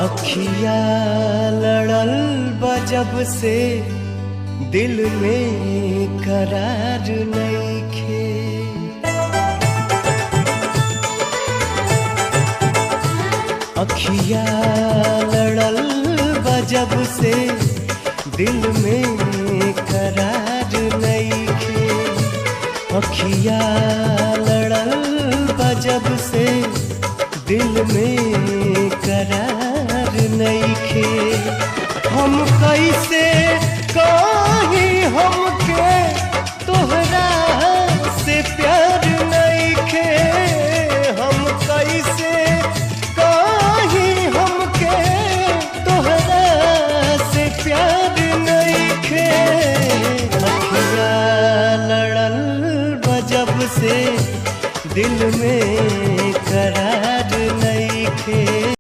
अखिया लड़ल बजब से दिल में करार नइखे। अखिया लड़ल बजब से दिल में करार नइखे। अखिया लड़ल बजब से दिल में करार नइखे। हम कैसे कहीं हमके तोहरा से प्यार नइखे। हम कैसे कहीं हमके तोहरा से प्यार नइखे। अखिया लड़ल बजब से दिल में करार नइखे।